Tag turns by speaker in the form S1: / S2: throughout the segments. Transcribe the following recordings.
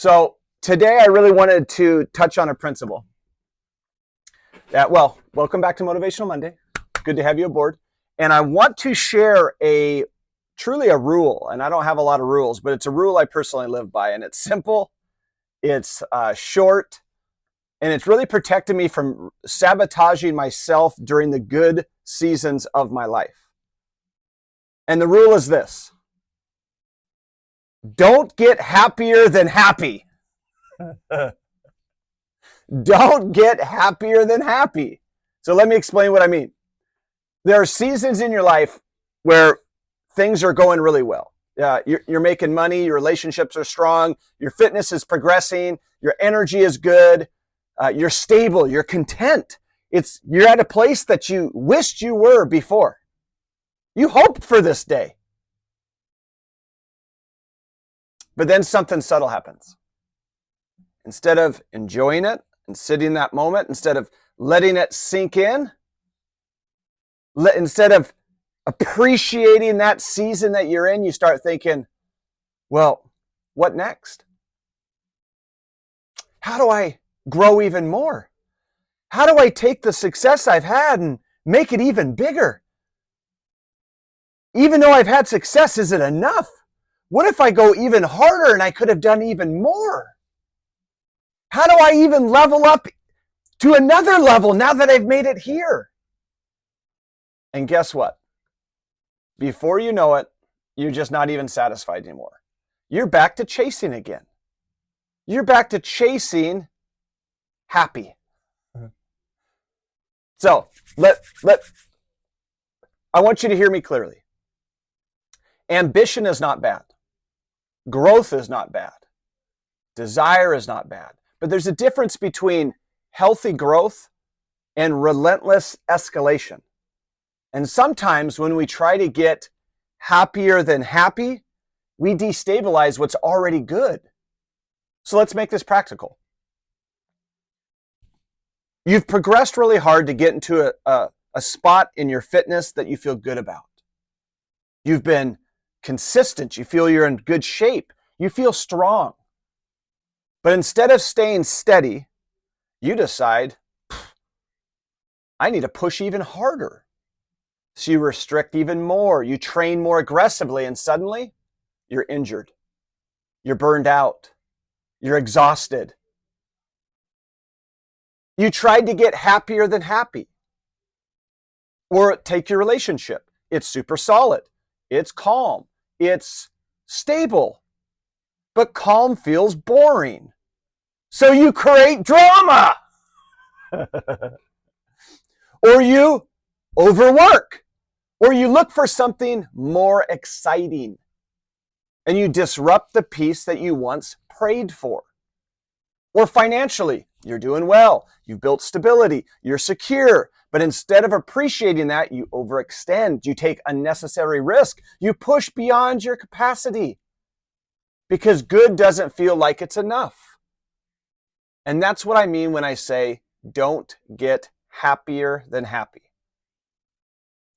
S1: So today I really wanted to touch on a principle. Welcome back to Motivational Monday. Good to have you aboard. And I want to share truly a rule, and I don't have a lot of rules, but it's a rule I personally live by, and it's simple, it's short, and it's really protected me from sabotaging myself during the good seasons of my life. And the rule is this: don't get happier than happy. Don't get happier than happy. So let me explain what I mean. There are seasons in your life where things are going really well. You're making money, your relationships are strong, your fitness is progressing, your energy is good, you're stable, you're content. You're at a place that you wished you were before. You hoped for this day. But then something subtle happens. Instead of enjoying it and sitting in that moment, instead of letting it sink in, instead of appreciating that season that you're in, you start thinking, well, what next? How do I grow even more? How do I take the success I've had and make it even bigger? Even though I've had success, is it enough? What if I go even harder and I could have done even more? How do I even level up to another level now that I've made it here? And guess what? Before you know it, you're just not even satisfied anymore. You're back to chasing again. You're back to chasing happy. So I want you to hear me clearly. Ambition is not bad. Growth is not bad. Desire is not bad. But there's a difference between healthy growth and relentless escalation. And sometimes when we try to get happier than happy, we destabilize what's already good. So let's make this practical. You've progressed really hard to get into a spot in your fitness that you feel good about. You've been consistent. You feel you're in good shape. You feel strong. But instead of staying steady, you decide, I need to push even harder. So you restrict even more. You train more aggressively, and suddenly you're injured. You're burned out. You're exhausted. You tried to get happier than happy. Or take your relationship. It's super solid. It's calm. It's stable. But calm feels boring. So you create drama. Or you overwork. Or you look for something more exciting. And you disrupt the peace that you once prayed for. Or financially, you're doing well. You've built stability. You're secure. But instead of appreciating that, you overextend. You take unnecessary risk. You push beyond your capacity. Because good doesn't feel like it's enough. And that's what I mean when I say, don't get happier than happy.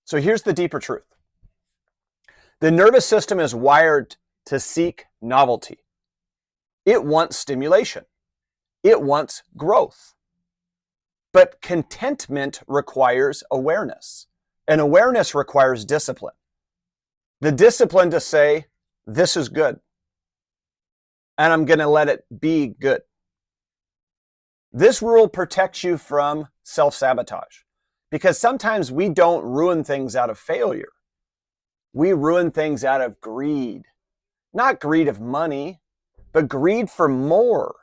S1: So here's the deeper truth. The nervous system is wired to seek novelty. It wants stimulation. It wants growth. But contentment requires awareness. And awareness requires discipline. The discipline to say, this is good. And I'm going to let it be good. This rule protects you from self-sabotage. Because sometimes we don't ruin things out of failure. We ruin things out of greed. Not greed of money, but greed for more.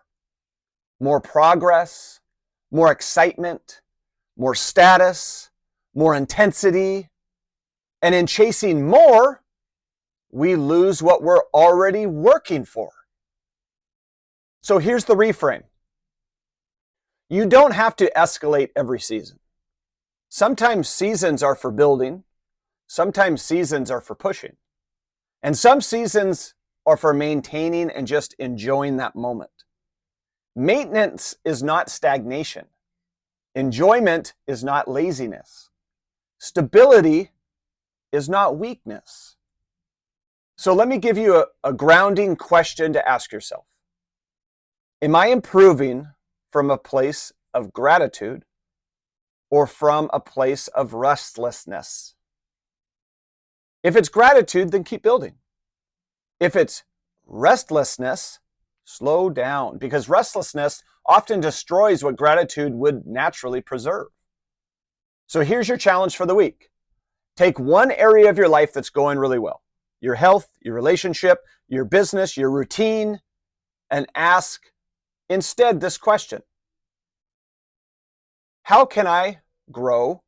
S1: More progress, more excitement, more status, more intensity. And in chasing more, we lose what we're already working for. So here's the reframe. You don't have to escalate every season. Sometimes seasons are for building. Sometimes seasons are for pushing. And some seasons are for maintaining and just enjoying that moment. Maintenance is not stagnation. Enjoyment is not laziness. Stability is not weakness. So let me give you a grounding question to ask yourself. Am I improving from a place of gratitude or from a place of restlessness? If it's gratitude, then keep building. If it's restlessness, slow down, because restlessness often destroys what gratitude would naturally preserve. So here's your challenge for the week. Take one area of your life that's going really well, your health, your relationship, your business, your routine, and ask instead this question: how can I grow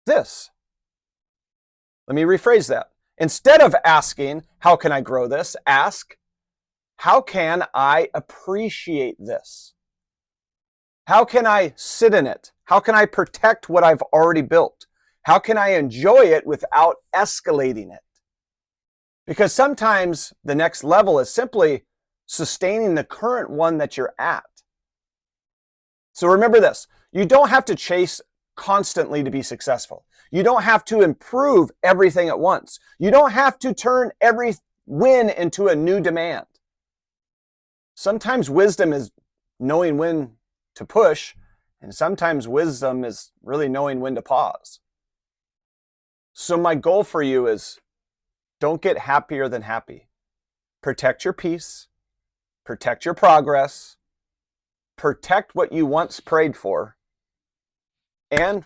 S1: this? Let me rephrase that. Instead of asking, how can I grow this? Ask, how can I appreciate this? How can I sit in it? How can I protect what I've already built? How can I enjoy it without escalating it? Because sometimes the next level is simply sustaining the current one that you're at. So remember this, you don't have to chase constantly to be successful. You don't have to improve everything at once. You don't have to turn every win into a new demand. Sometimes wisdom is knowing when to push, and sometimes wisdom is really knowing when to pause. So my goal for you is don't get happier than happy. Protect your peace, protect your progress, protect what you once prayed for, and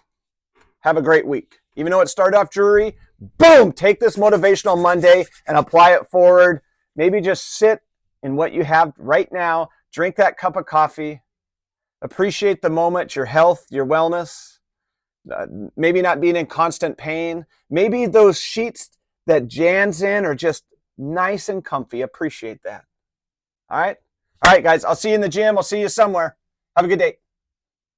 S1: have a great week. Even though it started off dreary, boom, take this Motivational Monday and apply it forward. Maybe just sit in what you have right now, drink that cup of coffee, appreciate the moment, your health, your wellness, maybe not being in constant pain. Maybe those sheets that Jan's in are just nice and comfy. Appreciate that. All right? All right, guys, I'll see you in the gym. I'll see you somewhere. Have a good day.